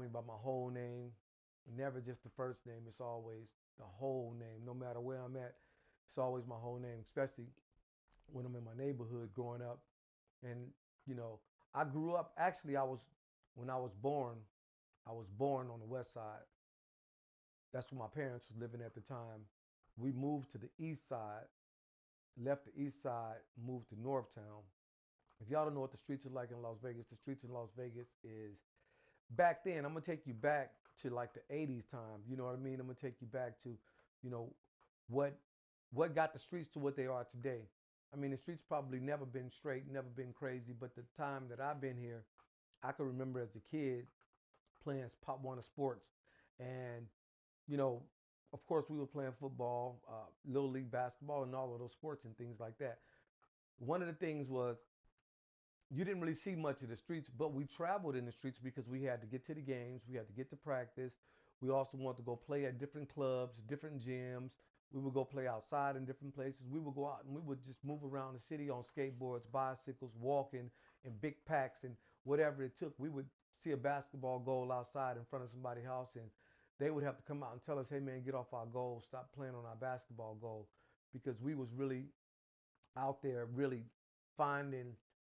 me by my whole name, never just the first name. It's always the whole name. No matter where I'm at, it's always my whole name, especially when I'm in my neighborhood growing up. And, you know, I grew up, actually, when I was born on the west side. That's where my parents was living at the time. We moved to the east side, left the east side, moved to Northtown. If y'all don't know what the streets are like in Las Vegas, the streets in Las Vegas is back then. I'm gonna take you back to like the '80s time. You know what I mean? I'm gonna take you back to, you know, what what got the streets to what they are today. I mean, the streets probably never been straight, never been crazy, but the time that I've been here, I can remember as a kid playing Pop Warner Sports, and you know, of course, we were playing football, little league basketball, and all of those sports and things like that. One of the things was you didn't really see much of the streets, but we traveled in the streets because we had to get to the games, we had to get to practice. We also wanted to go play at different clubs, different gyms. We would go play outside in different places. We would go out and we would just move around the city on skateboards, bicycles, walking in big packs and whatever it took. We would see a basketball goal outside in front of somebody's house and they would have to come out and tell us, hey man, get off our goal, stop playing on our basketball goal. Because we was really out there really finding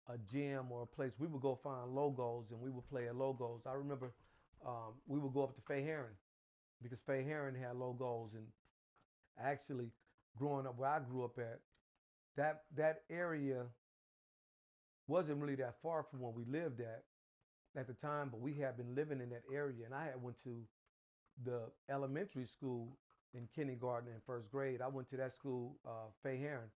a gym or a place. We would go find logos and we would play at logos. I remember we would go up to Fay Heron because Fay Heron had logos. And actually, growing up where I grew up at, that area wasn't really that far from where we lived at the time, but we had been living in that area. And I had went to the elementary school in kindergarten and first grade. I went to that school, Fay Heron,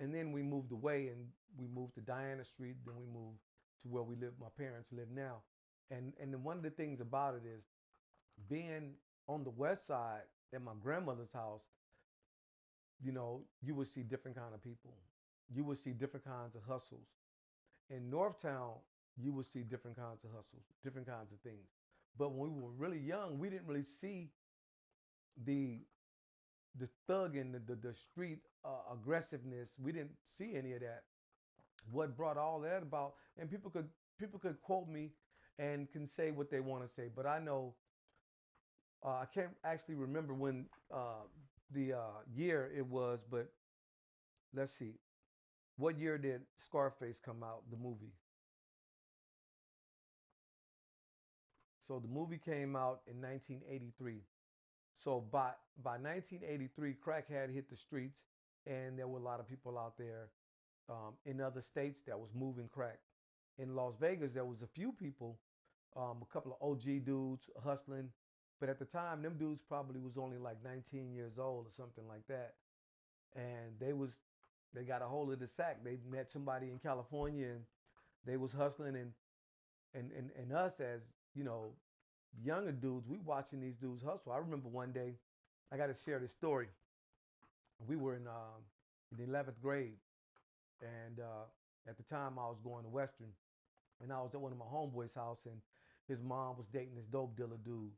and then we moved away and we moved to Diana Street. Then we moved to where we live. My parents live now, and then one of the things about it is being on the west side at my grandmother's house. You know, you would see different kind of people. You would see different kinds of hustles. In Northtown, you would see different kinds of hustles, different kinds of things. But when we were really young, we didn't really see the the thug and the street aggressiveness. We didn't see any of that. What brought all that about? And people could quote me and can say what they want to say, but I know I can't actually remember when the year it was, but let's see. What year did Scarface come out? The movie. So the movie came out in 1983. So by 1983, crack had hit the streets, and there were a lot of people out there in other states that was moving crack. In Las Vegas, there was a few people, a couple of OG dudes hustling, but at the time, them dudes probably was only like 19 years old or something like that, and they got a hold of the sack. They met somebody in California, and they was hustling, and us as you know younger dudes, we watching these dudes hustle. I remember one day, I got to share this story. We were in the 11th grade, and at the time I was going to Western, and I was at one of my homeboys' house, and his mom was dating this dope dealer dude.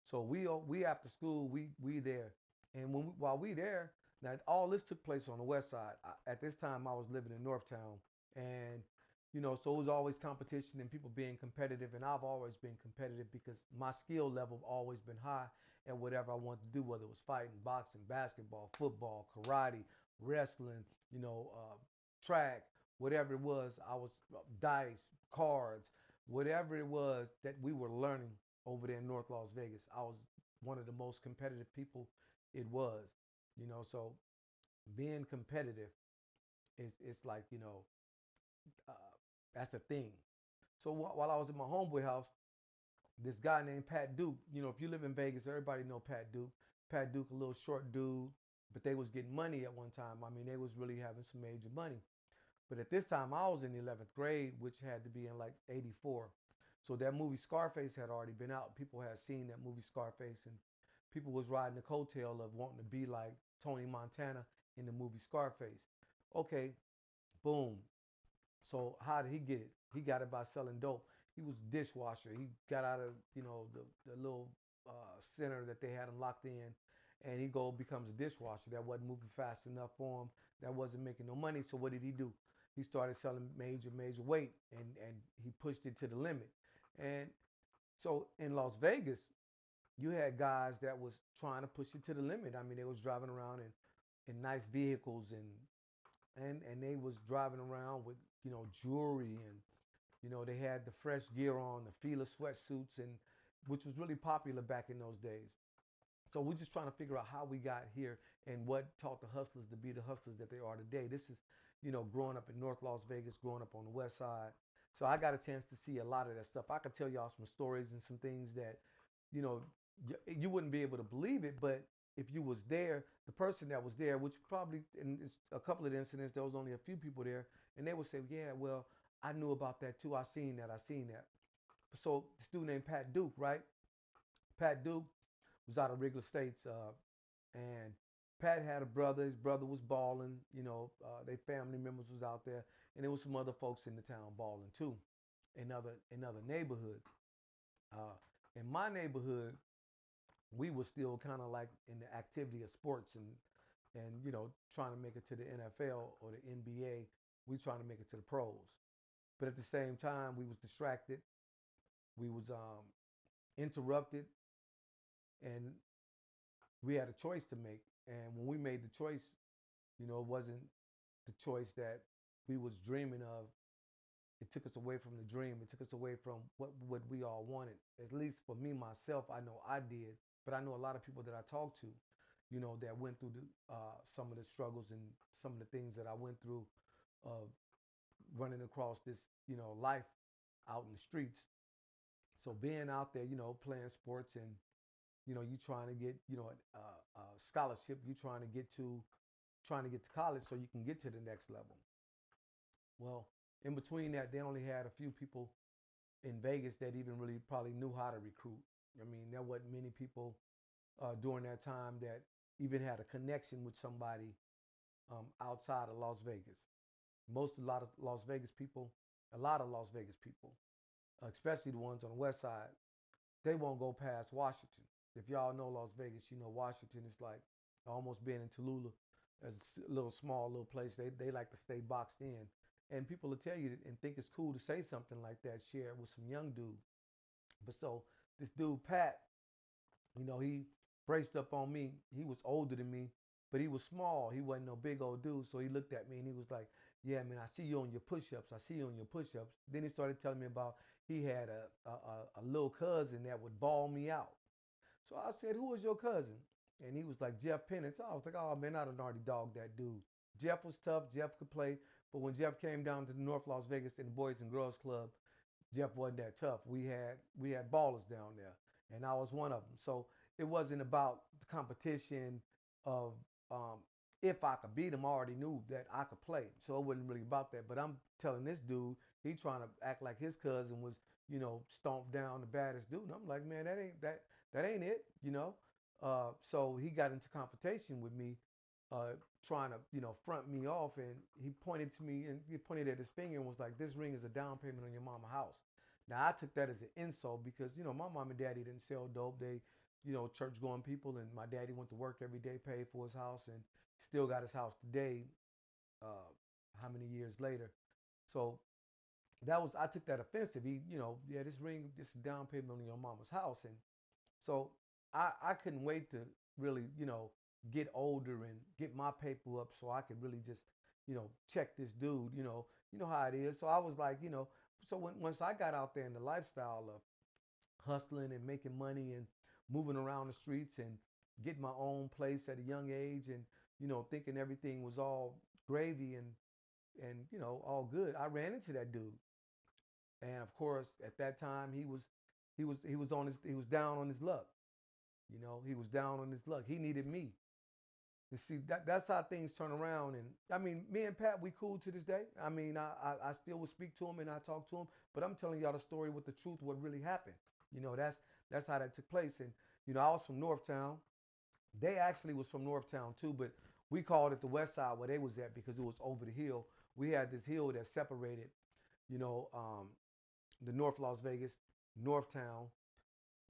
So we after school we there, and while we there, now all this took place on the west side. At this time I was living in Northtown, and so it was always competition and people being competitive, and I've always been competitive because my skill level always been high at whatever I wanted to do, whether it was fighting, boxing, basketball, football, karate, wrestling, track, whatever it was. I was dice, cards, whatever it was that we were learning over there in North Las Vegas. I was one of the most competitive people it was, so being competitive is it's like, uh, that's the thing. So while I was at my homeboy house, this guy named Pat Duke, if you live in Vegas, everybody know Pat Duke. Pat Duke, a little short dude, but they was getting money at one time. I mean, they was really having some major money. But at this time, I was in the 11th grade, which had to be in like '84. So that movie Scarface had already been out. People had seen that movie Scarface, and people was riding the coattail of wanting to be like Tony Montana in the movie Scarface. Okay, boom. So how did he get it? He got it by selling dope. He was a dishwasher. He got out of the little center that they had him locked in, and he becomes a dishwasher. That wasn't moving fast enough for him. That wasn't making no money. So what did he do? He started selling major weight, and he pushed it to the limit. And So in Las Vegas, you had guys that was trying to push it to the limit. I mean, they was driving around in nice vehicles and they was driving around with jewelry and they had the fresh gear on, the Fila sweatsuits, and which was really popular back in those days. So we're just trying to figure out how we got here and what taught the hustlers to be the hustlers that they are today. This is, growing up in North Las Vegas, growing up on the West Side. So I got a chance to see a lot of that stuff. I could tell y'all some stories and some things that, you know, you wouldn't be able to believe it, but if you was there, the person that was there, which probably in a couple of the incidents, there was only a few people there, and they would say, yeah, well, I knew about that too. I seen that. So this dude named Pat Duke, right? Pat Duke was out of Wrigley States, and Pat had a brother. His brother was balling. Their family members was out there, and there was some other folks in the town balling too, in other neighborhoods. Uh, in my neighborhood, we were still kind of like in the activity of sports and trying to make it to the NFL or the NBA. We trying to make it to the pros, but at the same time, we was distracted. We was interrupted, and we had a choice to make. And when we made the choice, it wasn't the choice that we was dreaming of. It took us away from the dream. It took us away from what we all wanted. At least for me myself, I know I did. But I know a lot of people that I talked to, that went through some of the struggles and some of the things that I went through, uh, running across this, life out in the streets. So being out there, playing sports and you trying to get a scholarship, you trying to get to college so you can get to the next level. Well, in between that, they only had a few people in Vegas that even really probably knew how to recruit. I mean, there wasn't many people during that time that even had a connection with somebody outside of Las Vegas. A lot of Las Vegas people, a lot of Las Vegas people, especially the ones on the west side, they won't go past Washington. If y'all know Las Vegas, Washington is like almost being in Tallulah, as a little small little place. They like to stay boxed in, and people will tell you and think it's cool to say something like that, share it with some young dude. But so this dude Pat, he braced up on me. He was older than me, but he was small. He wasn't no big old dude. So he looked at me and he was like, "Yeah, man, I see you on your push-ups. I see you on your push-ups." Then he started telling me about he had a little cousin that would ball me out. So I said, "Who was your cousin?" And he was like, "Jeff Penance." I was like, "Oh man, I done already dogged that dude." Jeff was tough. Jeff could play. But when Jeff came down to the North Las Vegas in the Boys and Girls Club, Jeff wasn't that tough. We had ballers down there, and I was one of them. So it wasn't about the competition of um, if I could beat him. I already knew that I could play, so it wasn't really about that. But I'm telling this dude, he trying to act like his cousin was, stomped down the baddest dude. And I'm like, man, that ain't it, So he got into confrontation with me, uh, trying to, front me off. And he pointed to me and he pointed at his finger and was like, "This ring is a down payment on your mama house." Now I took that as an insult because, my mom and daddy didn't sell dope. They, church going people, and my daddy went to work every day, paid for his house, and still got his house today. Uh, how many years later? So I took that offensive. He, yeah, this ring, this is down payment on your mama's house. And so I couldn't wait to really, get older and get my paper up so I could really just, check this dude, how it is. So I was like, so once I got out there in the lifestyle of hustling and making money and moving around the streets and getting my own place at a young age and, thinking everything was all gravy and, all good, I ran into that dude. And of course, at that time, he was down on his luck. He was down on his luck. He needed me. And see, that's how things turn around. And I mean, me and Pat, we cool to this day. I mean, I still would speak to him and I talk to him, but I'm telling y'all the story with the truth, what really happened. That's how that took place. And I was from Northtown. They actually was from Northtown too, but we called it the West Side where they was at because it was over the hill. We had this hill that separated, you know, um, the North Las Vegas, Northtown,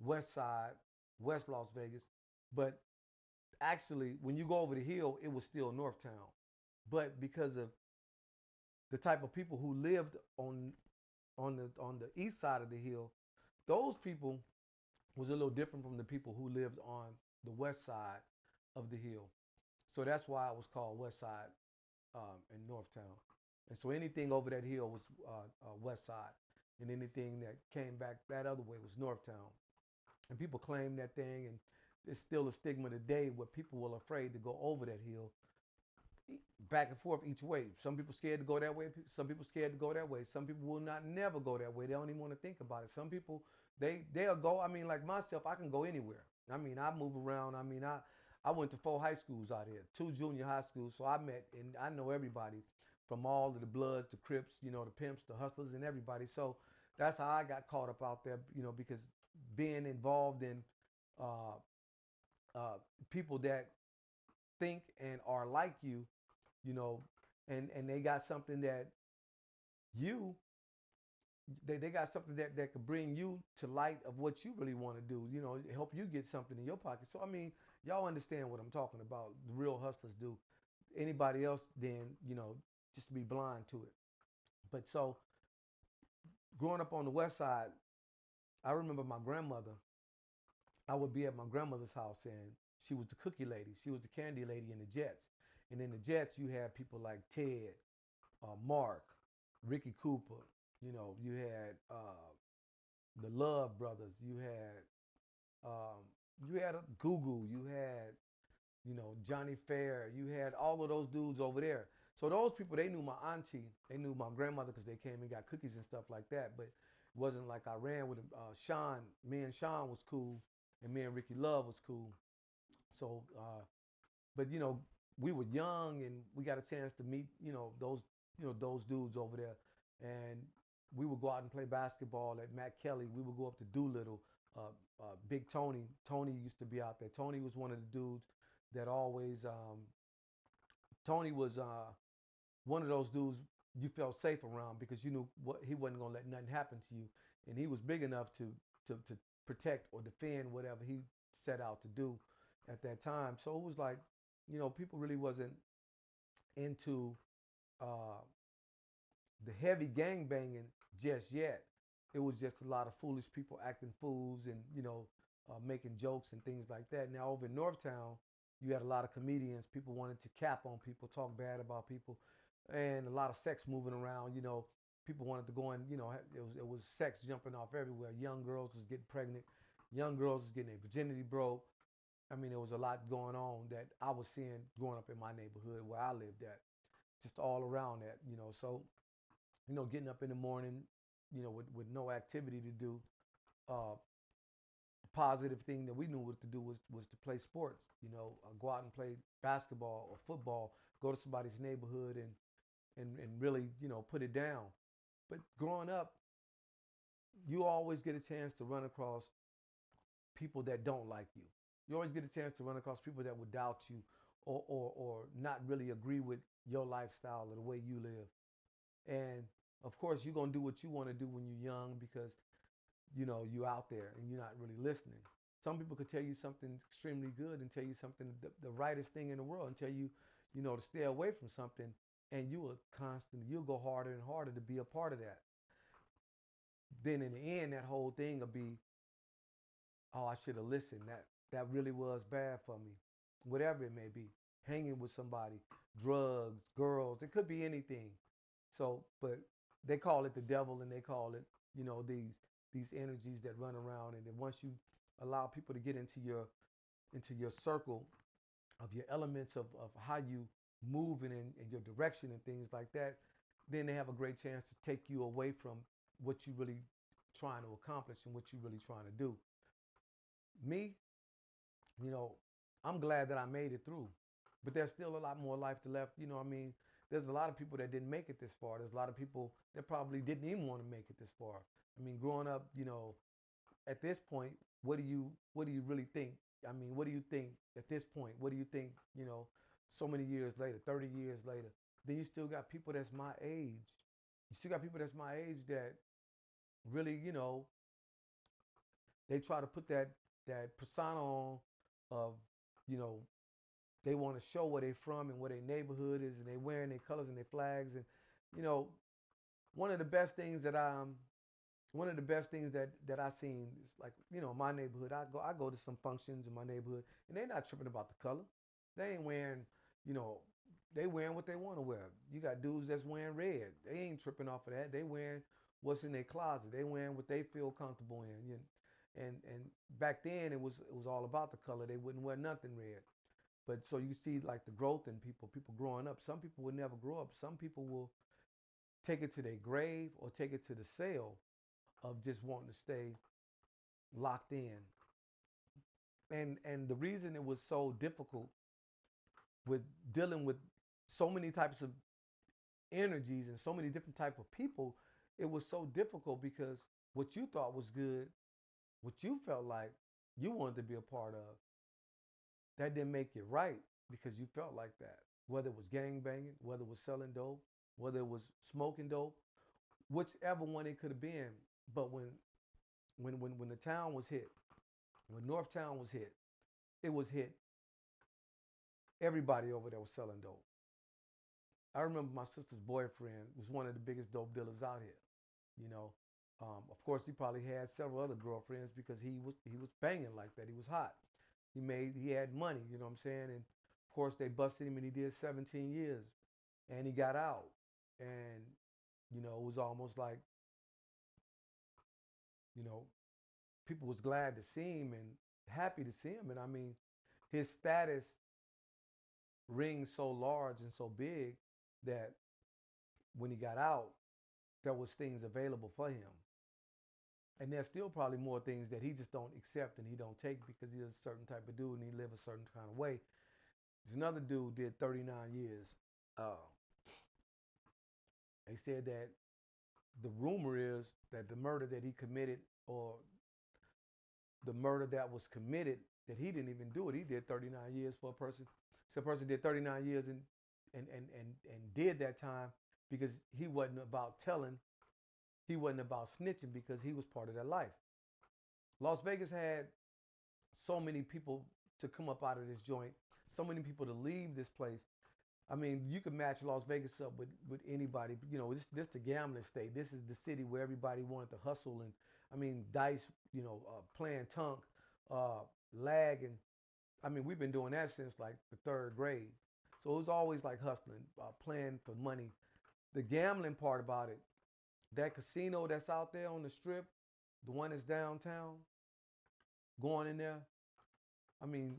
West Side, West Las Vegas. But actually, when you go over the hill, it was still Northtown. But because of the type of people who lived on the east side of the hill, those people was a little different from the people who lived on the west side of the hill. So that's why it was called West Side in Northtown. And so anything over that hill was West Side, and anything that came back that other way was Northtown. And people claim that thing, and it's still a stigma today where people were afraid to go over that hill back and forth each way. Some people scared to go that way. Some people scared to go that way. Some people will not never go that way. They don't even want to think about it. Some people they'll go. I mean, like myself, I can go anywhere. I mean, I move around. I went to 4 high schools out here, 2 junior high schools. So I met and I know everybody from all of the Bloods, the Crips, the Pimps, the Hustlers, and everybody. So that's how I got caught up out there, because being involved in uh, uh, people that think and are like you know, and they got something that you they got something that could bring you to light of what you really want to do, help you get something in your pocket. So I mean, y'all understand what I'm talking about. The real hustlers do. Anybody else then, just be blind to it. But so growing up on the west side, I remember my grandmother. I would be at my grandmother's house and she was the cookie lady. She was the candy lady in the Jets. And in the Jets, you had people like Ted, Mark, Ricky Cooper. You had the Love Brothers. You had Gugu. You had Johnny Fair. You had all of those dudes over there. So those people, they knew my auntie. They knew my grandmother because they came and got cookies and stuff like that. But it wasn't like I ran with them. Sean, me and Sean was cool, and me and Ricky Love was cool. So, but we were young and we got a chance to meet, those dudes over there, and we would go out and play basketball at Matt Kelly. We would go up to Doolittle. Big Tony. Tony used to be out there. Tony was one of the dudes that always. Tony was one of those dudes you felt safe around because you knew what he wasn't gonna let nothing happen to you, and he was big enough to protect or defend whatever he set out to do at that time. So it was like, people really wasn't into uh, the heavy gang banging just yet. It was just a lot of foolish people acting fools and making jokes and things like that. Now over in Northtown, you had a lot of comedians. People wanted to cap on people, talk bad about people, and a lot of sex moving around. People wanted to go in. It was sex jumping off everywhere. Young girls was getting pregnant. Young girls was getting their virginity broke. I mean, there was a lot going on that I was seeing growing up in my neighborhood where I lived at, just all around that. So, getting up in the morning, with no activity to do, uh, the positive thing that we knew what to do was to play sports, go out and play basketball or football, go to somebody's neighborhood and really, put it down. But growing up, you always get a chance to run across people that don't like you. You always get a chance to run across people that would doubt you or not really agree with your lifestyle or the way you live. And of course, you're going to do what you want to do when you're young because, you're out there and you're not really listening. Some people could tell you something extremely good and tell you something, the rightest thing in the world, and tell you, to stay away from something. And you'll go harder and harder to be a part of that. Then in the end, that whole thing will be, oh, I should have listened. That really was bad for me. Whatever it may be, hanging with somebody, drugs, girls, it could be anything. So, but they call it the devil, and they call it, these energies that run around. And then once you allow people to get into your circle of your elements of how you move in your direction and things like that, then they have a great chance to take you away from what you really trying to accomplish and what you really trying to do. Me, you know, I'm glad that I made it through, but there's still a lot more life to left. I mean, there's a lot of people that didn't make it this far. There's a lot of people that probably didn't even want to make it this far. I mean, growing up, at this point, what do you really think? I mean, what do you think at this point? What do you think, so many years later, 30 years later? Then you still got people that's my age. You still got people that's my age that really, they try to put that persona on of, you know, they want to show where they from and where their neighborhood is, and they wearing their colors and their flags. And you know, one of the best things that one of the best things that I seen is like, my neighborhood. I go to some functions in my neighborhood, and they're not tripping about the color. They ain't wearing, you know, they wearing what they want to wear. You got dudes that's wearing red. They ain't tripping off of that. They wearing what's in their closet. They wearing what they feel comfortable in. And back then it was all about the color. They wouldn't wear nothing red. But so you see like the growth in people growing up. Some people will never grow up. Some people will take it to their grave or take it to the sale of just wanting to stay locked in. And the reason it was so difficult with dealing with so many types of energies and so many different type of people, it was so difficult because what you thought was good, what you felt like you wanted to be a part of, that didn't make it right because you felt like that. Whether it was gang banging, whether it was selling dope, whether it was smoking dope, whichever one it could have been. But when the town was hit, when Northtown was hit, it was hit. Everybody over there was selling dope. I remember my sister's boyfriend was one of the biggest dope dealers out here. You know, of course he probably had several other girlfriends because he was banging like that. He was hot. He had money. You know what I'm saying? And of course they busted him and he did 17 years, and he got out. And it was almost like you know people was glad to see him and happy to see him. And I mean, his status rings so large and so big that when he got out, there was things available for him. And there's still probably more things that he just don't accept and he don't take because he's a certain type of dude and he live a certain kind of way. There's another dude did 39 years. Uh, they said that the rumor is that the murder that he committed or the murder that was committed, that he didn't even do it. He did 39 years for a person. So a person did 39 years and did that time because he wasn't about telling, he wasn't about snitching because he was part of that life. Las Vegas had so many people to come up out of this joint, so many people to leave this place. I mean, you can match Las Vegas up with anybody. This the gambling state. This is the city where everybody wanted to hustle. And I mean, dice, playing tunk, uh, lag. And I mean, we've been doing that since like the third grade. So it was always like hustling, playing for money. The gambling part about it, that casino that's out there on the strip, the one that's downtown, going in there. I mean,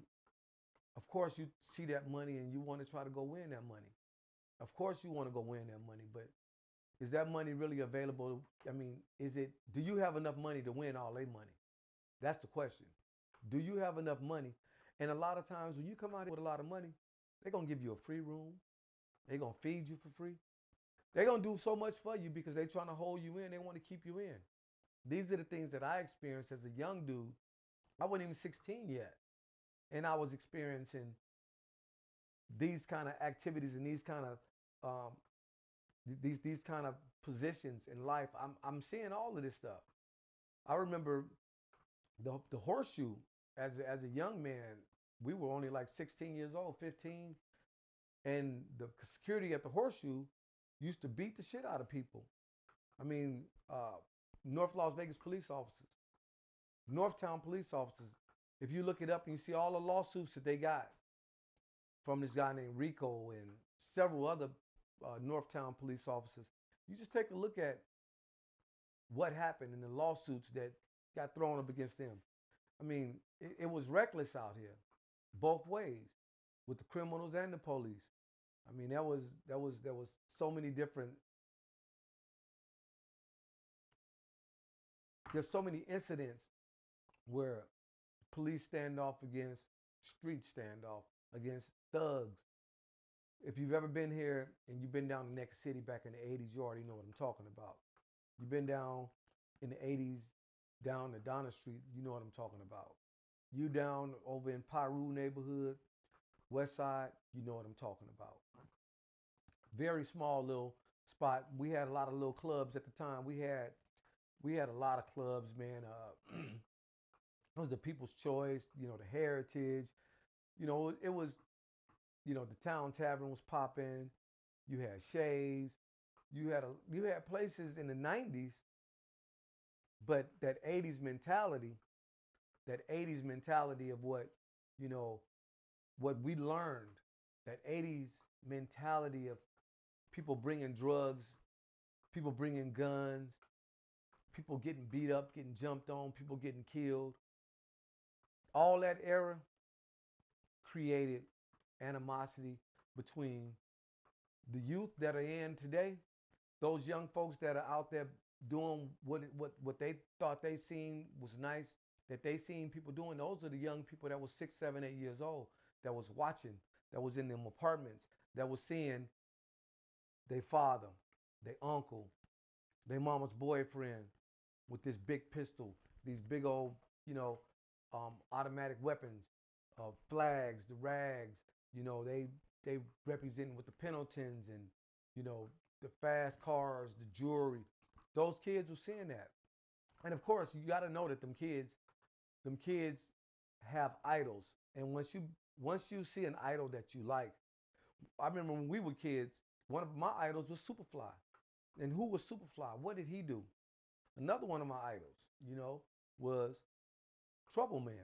of course you see that money and you want to try to go win that money. Of course you want to go win that money, but is that money really available? I mean, do you have enough money to win all their money? That's the question. Do you have enough money? And a lot of times when you come out with a lot of money, they're going to give you a free room. They're going to feed you for free. They're going to do so much for you because they're trying to hold you in. They want to keep you in. These are the things that I experienced as a young dude. I wasn't even 16 yet. And I was experiencing these kind of activities and these kind of these kind of positions in life. I'm seeing all of this stuff. I remember the horseshoe as a young man. We were only like 16 years old, 15, and the security at the horseshoe used to beat the shit out of people. I mean, North Las Vegas police officers, Northtown police officers. If you look it up and you see all the lawsuits that they got from this guy named Rico and several other Northtown police officers, you just take a look at what happened in the lawsuits that got thrown up against them. I mean, it was reckless out here, both ways, with the criminals and the police. I mean, there was so many different. There's so many incidents where police standoff against street standoff against thugs. If you've ever been here and you've been down in Neck City back in the 80s, you already know what I'm talking about. You've been down in the 80s, down the Donna Street, you know what I'm talking about. You down over in Piru neighborhood, West Side, you know what I'm talking about. Very small little spot. We had a lot of little clubs at the time. We had a lot of clubs, man. It was the People's Choice, the Heritage. It was, the Town Tavern was popping. You had Shays. You had places in the 90s But that 80s mentality, that 80s mentality of what, you know, what we learned, that 80s mentality of people bringing drugs, people bringing guns, people getting beat up, getting jumped on, people getting killed. All that era created animosity between the youth that are in today, those young folks that are out there doing what they thought they seen was nice, that they seen people doing. Those are the young people that was 6, 7, 8 years old, that was watching, that was in them apartments, that was seeing their father, their uncle, their mama's boyfriend with this big pistol, these big old, you know, automatic weapons, flags, the rags, you know, they represent with the Pendletons and, you know, the fast cars, the jewelry. Those kids were seeing that. And of course, you got to know that them kids have idols. And once you see an idol that you like, I remember when we were kids, one of my idols was Superfly. And who was Superfly? What did he do? Another one of my idols, you know, was Trouble Man,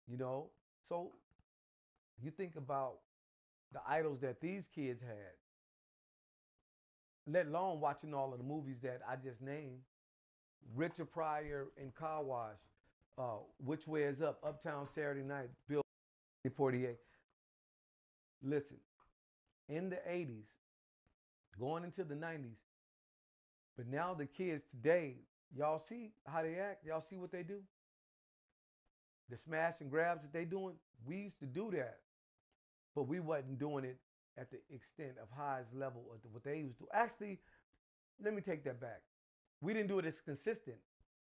you know. So you think about the idols that these kids had, let alone watching all of the movies that I just named, Richard Pryor and Car Wash, Which Way Is Up, Uptown Saturday Night, Bill 48. Listen, in the 80s, going into the 90s, but now the kids today, y'all see how they act? Y'all see what they do? The smash and grabs that they doing, we used to do that, but we wasn't doing it at the extent of highest level of what they used to. Actually, let me take that back. We didn't do it as consistent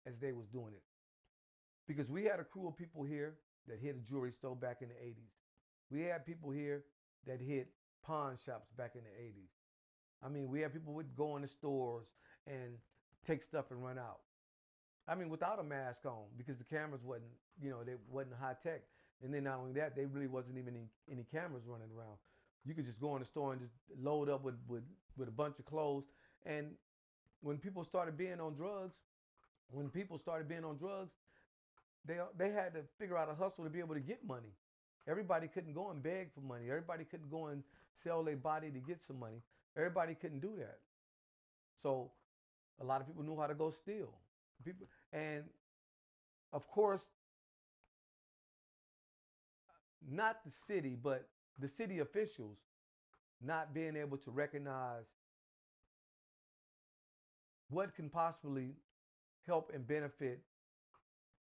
as they was doing it, because we had a crew of people here that hit a jewelry store back in the 80s. We had people here that hit pawn shops back in the 80s. I mean, we had people would go in the stores and take stuff and run out. I mean, without a mask on, because the cameras wasn't, you know, they wasn't high tech. And then not only that, they really wasn't even any cameras running around. You could just go in the store and just load up with a bunch of clothes. And when people started being on drugs, they had to figure out a hustle to be able to get money. Everybody couldn't go and beg for money. Everybody couldn't go and sell their body to get some money. Everybody couldn't do that. So a lot of people knew how to go steal. And of course, not the city, but the city officials not being able to recognize what can possibly help and benefit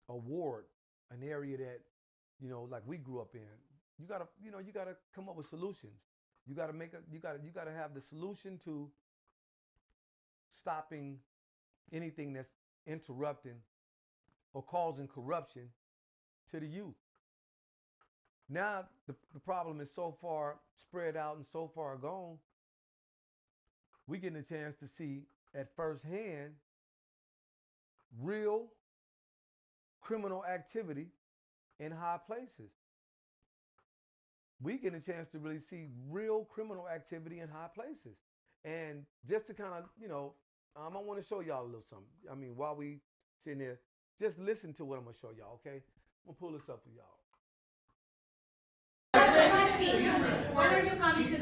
a ward, an area that, you know, like we grew up in. You gotta come up with solutions. You gotta have the solution to stopping anything that's interrupting or causing corruption to the youth. Now the problem is so far spread out and so far gone, we getting a chance to see at first hand real criminal activity in high places. We get a chance to really see real criminal activity in high places. And just to kind of, you know, I want to show y'all a little something. I mean, while we sitting there, just listen to what I'm going to show y'all, okay? I'm going to pull this up for y'all.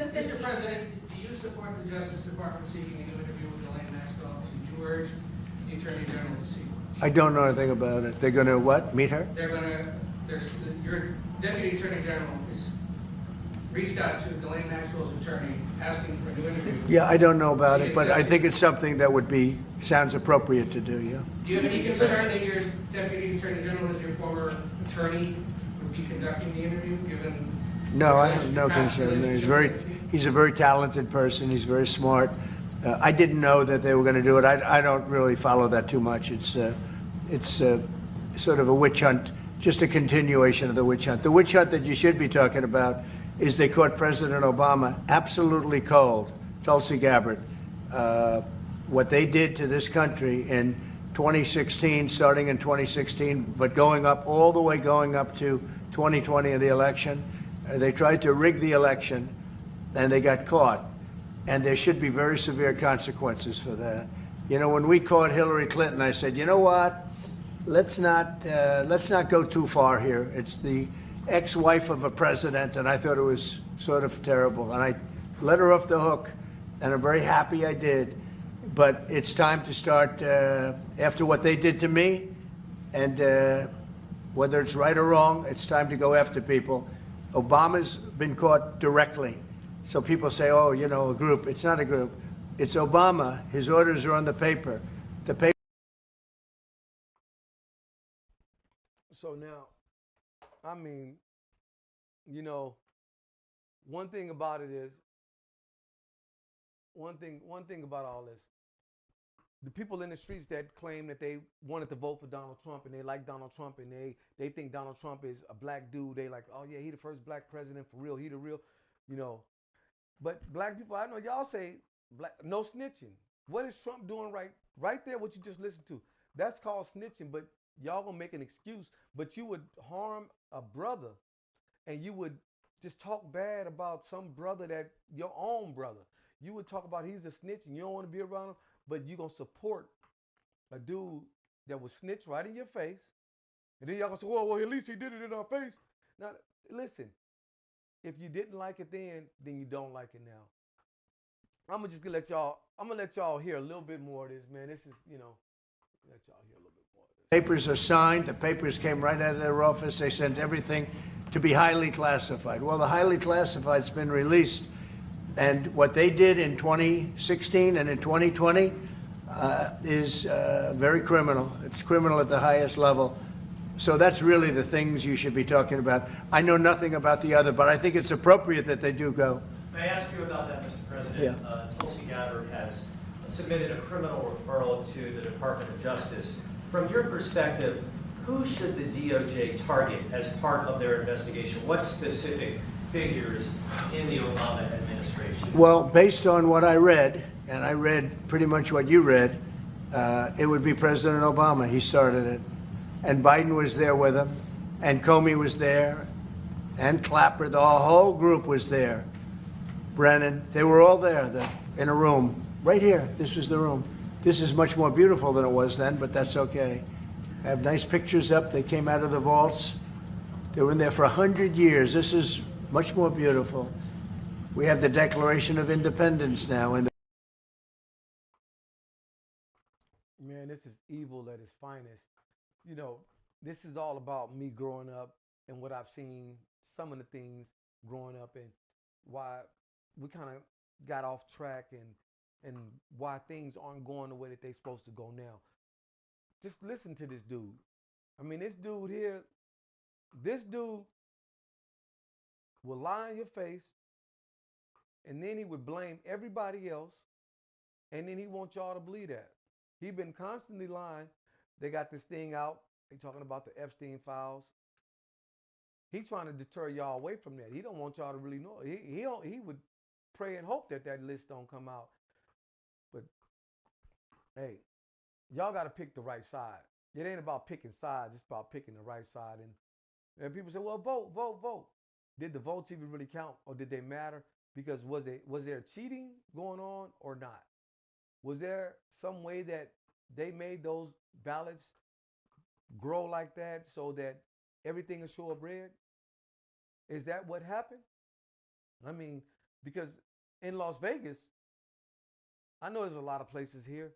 Mr. President, do you support the Justice Department seeking a new interview with Ghislaine Maxwell? Did you urge the Attorney General to seek one? I don't know anything about it. They're going to what? Meet her? Your Deputy Attorney General has reached out to Ghislaine Maxwell's attorney asking for a new interview. Yeah, I don't know about it, but I think it's something that sounds appropriate to do, yeah. Do you have any concern that your Deputy Attorney General, as your former attorney, would be conducting the interview, given... No, I have no concern. He's a very talented person. He's very smart. I didn't know that they were going to do it. I don't really follow that too much. It's sort of a witch hunt, just a continuation of the witch hunt. The witch hunt that you should be talking about is they caught President Obama absolutely cold, Tulsi Gabbard. What they did to this country in 2016, starting in 2016, but going up to 2020 in the election. They tried to rig the election, and they got caught. And there should be very severe consequences for that. You know, when we caught Hillary Clinton, I said, you know what? Let's not go too far here. It's the ex-wife of a president, and I thought it was sort of terrible. And I let her off the hook, and I'm very happy I did. But it's time to start, after what they did to me, and whether it's right or wrong, it's time to go after people. Obama's been caught directly. So people say, oh, you know, a group. It's not a group. It's Obama. His orders are on the paper. The paper. So now, I mean, you know, one thing about it is, one thing about all this, the people in the streets that claim that they wanted to vote for Donald Trump and they like Donald Trump and they think Donald Trump is a black dude. They like, oh yeah, he the first black president for real. He the real, you know. But black people, I know y'all say black, no snitching. What is Trump doing right there? What you just listened to, that's called snitching. But y'all gonna make an excuse. But you would harm a brother, and you would just talk bad about some brother that your own brother. You would talk about he's a snitch and you don't want to be around him, but you gonna support a dude that was snitch right in your face, and then y'all gonna say, well, at least he did it in our face. Now, listen, if you didn't like it then you don't like it now. I'm gonna let y'all hear a little bit more of this, man. This is, you know, let y'all hear a little bit more of this. Papers are signed. The papers came right out of their office. They sent everything to be highly classified. Well, the highly classified's been released. And what they did in 2016 and in 2020 is very criminal. It's criminal at the highest level. So that's really the things you should be talking about. I know nothing about the other, but I think it's appropriate that they do go. May I ask you about that, Mr. President? Yeah. Tulsi Gabbard has submitted a criminal referral to the Department of Justice. From your perspective, who should the DOJ target as part of their investigation? What specific figures in the Obama administration? Well, based on what I read, and I read pretty much what you read, it would be President Obama. He started it. And Biden was there with him, and Comey was there, and Clapper. The whole group was there. Brennan, they were all there in a room. Right here, this was the room. This is much more beautiful than it was then, but that's okay. I have nice pictures up. They came out of the vaults. They were in there for 100 years. This is much more beautiful. We have the Declaration of Independence now. Man, this is evil at its finest. You know, this is all about me growing up and what I've seen, some of the things growing up, and why we kind of got off track, and why things aren't going the way that they're supposed to go now. Just listen to this dude. I mean, this dude here, this dude will lie in your face, and then he would blame everybody else, and then he wants y'all to believe that. He been constantly lying. They got this thing out. They talking about the Epstein files. He's trying to deter y'all away from that. He don't want y'all to really know. He would pray and hope that list don't come out. But hey, y'all got to pick the right side. It ain't about picking sides. It's about picking the right side. And people say, well, vote. Did the votes even really count, or did they matter? Because was there cheating going on or not? Was there some way that they made those ballots grow like that so that everything is show up red? Is that what happened? I mean, because in Las Vegas, I know there's a lot of places here,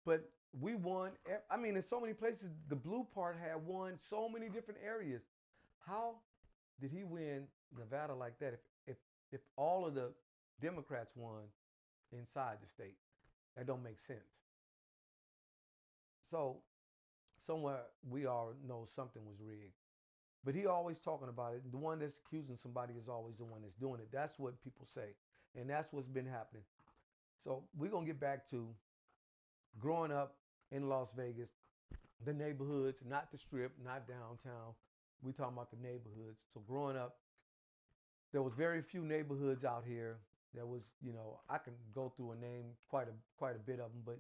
but we won. I mean, in so many places, the blue part had won so many different areas. How did he win Nevada like that if all of the Democrats won inside the state? That don't make sense. So somewhere we all know something was rigged. But he always talking about it. The one that's accusing somebody is always the one that's doing it. That's what people say. And that's what's been happening. So we're going to get back to growing up in Las Vegas, the neighborhoods, not the strip, not downtown. We're talking about the neighborhoods. So growing up, there was very few neighborhoods out here. There was, you know, I can go through and name quite a bit of them, but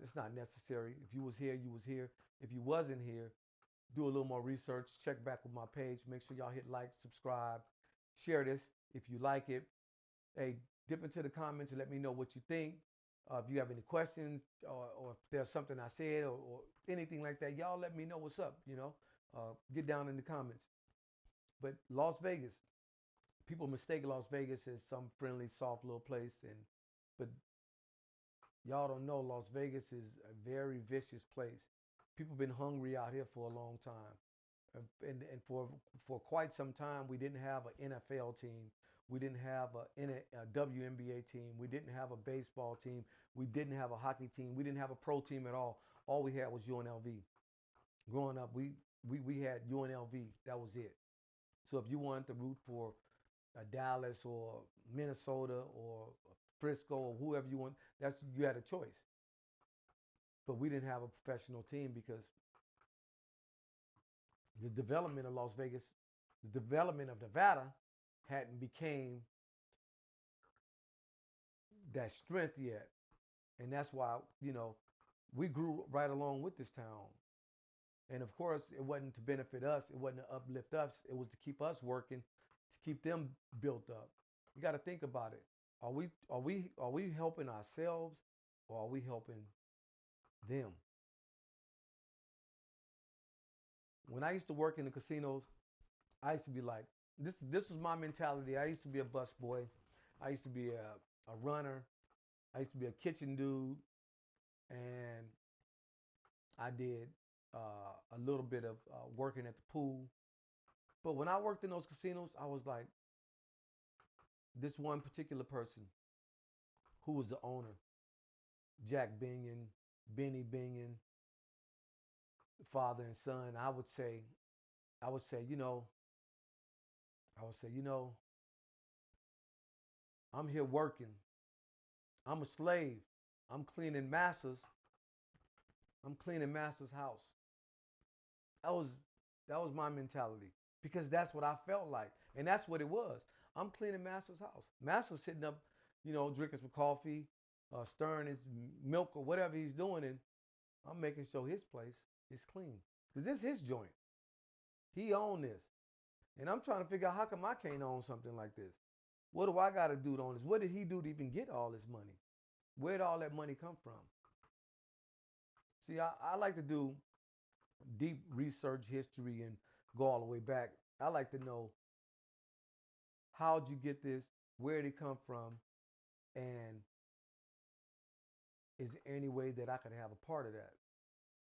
it's not necessary. If you was here, you was here. If you wasn't here, do a little more research. Check back with my page. Make sure y'all hit like, subscribe, share this if you like it. Hey, dip into the comments and let me know what you think. If you have any questions or if there's something I said or anything like that, y'all let me know what's up. Get down in the comments. But Las Vegas, people mistake Las Vegas as some friendly, soft little place, but y'all don't know Las Vegas is a very vicious place. People been hungry out here for a long time. And for quite some time, we didn't have an NFL team. We didn't have a WNBA team. We didn't have a baseball team. We didn't have a hockey team. We didn't have a pro team at all. All we had was UNLV. Growing up, we had UNLV. That was it. So if you wanted to root for Dallas or Minnesota or Frisco or whoever you want, you had a choice. But we didn't have a professional team because the development of Las Vegas, the development of Nevada hadn't became that strength yet. And that's why, we grew right along with this town. And of course, it wasn't to benefit us. It wasn't to uplift us. It was to keep us working, to keep them built up. You got to think about it. Are we helping ourselves or are we helping them? When I used to work in the casinos, I used to be like, this was my mentality. I used to be a busboy. I used to be a runner. I used to be a kitchen dude. And I did a little bit of working at the pool. But when I worked in those casinos, I was like, this one particular person who was the owner, Jack Binion, Benny Binion, father and son, I would say, I'm here working. I'm a slave. I'm cleaning Massa's house. That was my mentality because that's what I felt like. And that's what it was. I'm cleaning Massa's house. Massa's sitting up, drinking some coffee, stirring his milk or whatever he's doing, and I'm making sure his place is clean. Because this is his joint. He owned this. And I'm trying to figure out how come I can't own something like this? What do I got to do to own this? What did he do to even get all this money? Where did all that money come from? See, I like to do deep research history and go all the way back. I like to know how'd you get this? Where did it come from? And is there any way that I could have a part of that?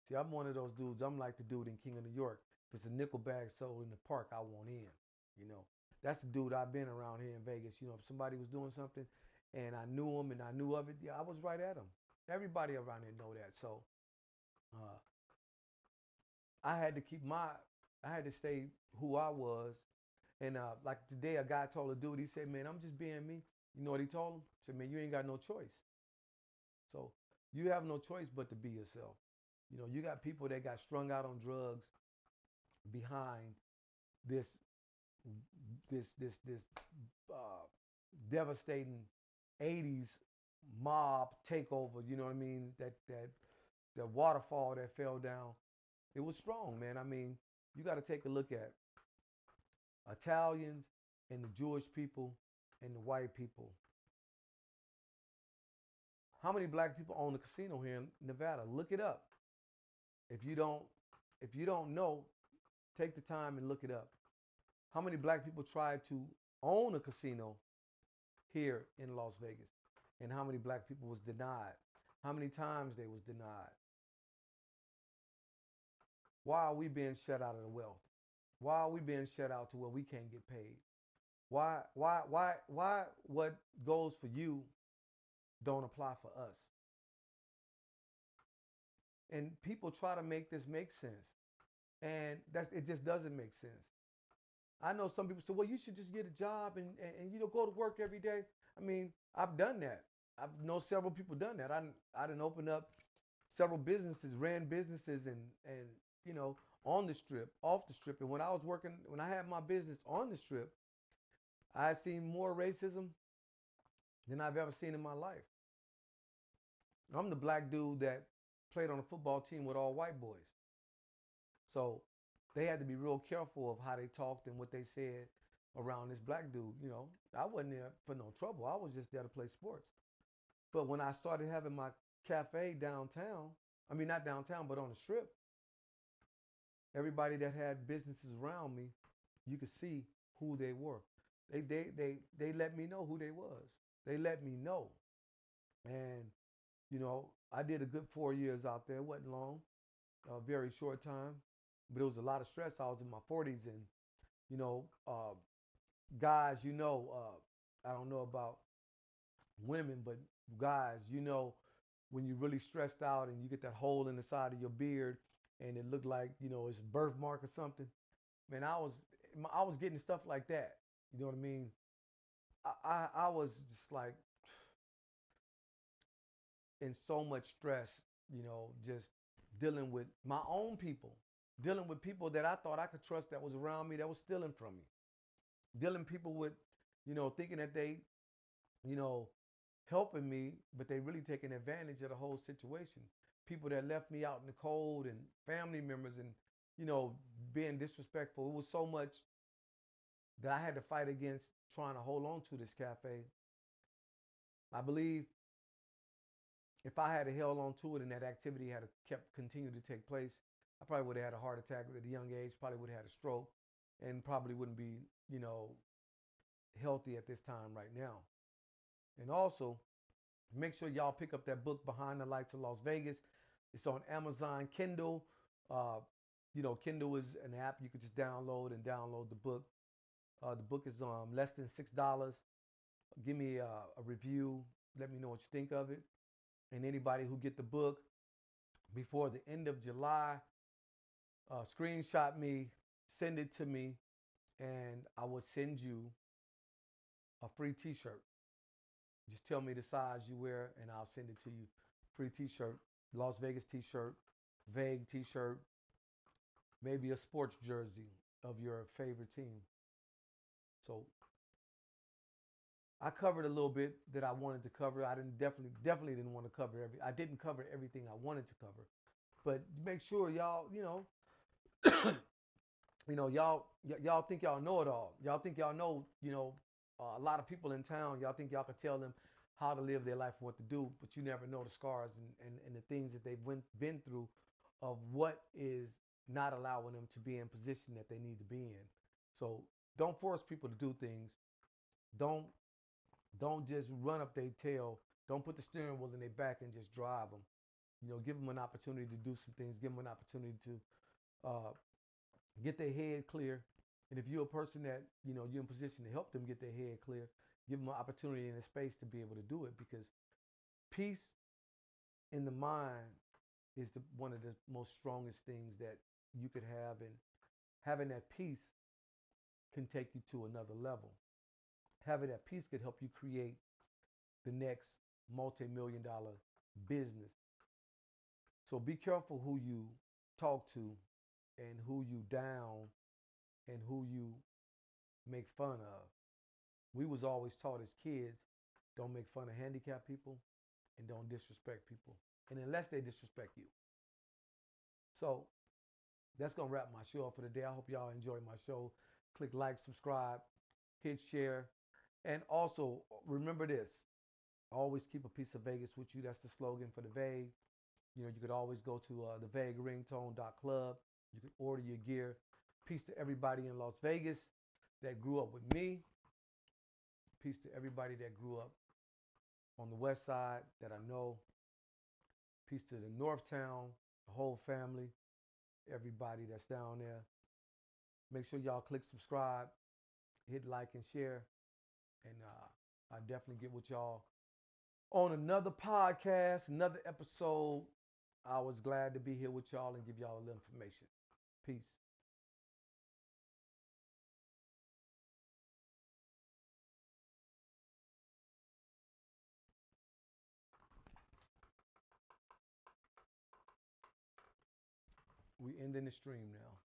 See, I'm one of those dudes. I'm like the dude in King of New York. If it's a nickel bag sold in the park, I want in. That's the dude I've been around here in Vegas. If somebody was doing something and I knew him and I knew of it, yeah, I was right at him. Everybody around here know that. So I had to stay who I was. And like today, a guy told a dude, he said, man, I'm just being me. You know what he told him? He said, man, you ain't got no choice. So you have no choice but to be yourself. You got people that got strung out on drugs behind this devastating 80s mob takeover, you know what I mean? That waterfall that fell down. It was strong, man. I mean, you got to take a look at Italians and the Jewish people and the white people. How many black people own a casino here in Nevada? Look it up. If you don't know, take the time and look it up. How many black people tried to own a casino here in Las Vegas? And how many black people was denied? How many times they was denied? Why are we being shut out of the wealth? Why are we being shut out to where we can't get paid? Why what goes for you don't apply for us? And people try to make this make sense. And it just doesn't make sense. I know some people say, well, you should just get a job and go to work every day. I mean, I've done that. I've known several people done that. I done opened up several businesses, ran businesses and on the strip, off the strip. And when I had my business on the strip, I had seen more racism than I've ever seen in my life. I'm the black dude that played on a football team with all white boys. So they had to be real careful of how they talked and what they said around this black dude. I wasn't there for no trouble. I was just there to play sports. But when I started having my cafe downtown, I mean not downtown, but on the strip, everybody that had businesses around me, you could see who they were. They let me know who they was. They let me know. And, you know, I did a good 4 years out there. It wasn't long, a very short time, but it was a lot of stress. I was in my 40s and, you know, guys, you know, I don't know about women, but guys, you know, when you're really stressed out and you get that hole in the side of your beard and it looked like, you know, it's a birthmark or something. Man, I was getting stuff like that. You know what I mean? I was just like in so much stress, you know, just dealing with my own people, dealing with people that I thought I could trust that was around me that was stealing from me, dealing people with, you know, thinking that they, you know, helping me, but they really taking advantage of the whole situation. People that left me out in the cold and family members and, you know, being disrespectful. It was so much that I had to fight against trying to hold on to this cafe. I believe if I had held on to it and that activity had kept continued to take place, I probably would have had a heart attack at a young age, probably would have had a stroke, and probably wouldn't be, you know, healthy at this time right now. And also, make sure y'all pick up that book, Behind the Lights of Las Vegas. It's on Amazon Kindle. Uh, you know, Kindle is an app you can just download and download the book. The book is less than $6. Give me a review. Let me know what you think of it. And anybody who get the book before the end of July, screenshot me, send it to me, and I will send you a free T-shirt. Just tell me the size you wear, and I'll send it to you. Free T-shirt, Las Vegas T-shirt, vague T-shirt, maybe a sports jersey of your favorite team. So I covered a little bit that I wanted to cover. I definitely didn't want to cover I didn't cover everything I wanted to cover. But make sure y'all, you know, y'all think y'all know it all. Y'all think y'all know, you know, a lot of people in town. Y'all think y'all can tell them how to live their life and what to do, but you never know the scars and the things that they've been through of what is not allowing them to be in position that they need to be in. So don't force people to do things. Don't don't just run up their tail. Don't put the steering wheel in their back and just drive them. You know, give them an opportunity to do some things. Give them an opportunity to uh, get their head clear. And if you're a person that, you know, you're in position to help them get their head clear, give them an opportunity and a space to be able to do it, because peace in the mind is one of the most strongest things that you could have. And having that peace can take you to another level. Having that peace could help you create the next multi-million-dollar business. So be careful who you talk to and who you down and who you make fun of. We was always taught as kids, don't make fun of handicapped people and don't disrespect people. And unless they disrespect you. So that's going to wrap my show up for the day. I hope y'all enjoy my show. Click like, subscribe, hit share. And also remember this, always keep a piece of Vegas with you. That's the slogan for the Vague. You know, you could always go to thevagueringtone.club. You can order your gear. Peace to everybody in Las Vegas that grew up with me. Peace to everybody that grew up on the west side that I know. Peace to the Northtown, the whole family, everybody that's down there. Make sure y'all click subscribe, hit like and share. And I definitely get with y'all on another podcast, another episode. I was glad to be here with y'all and give y'all a little information. Peace. We ending the stream now.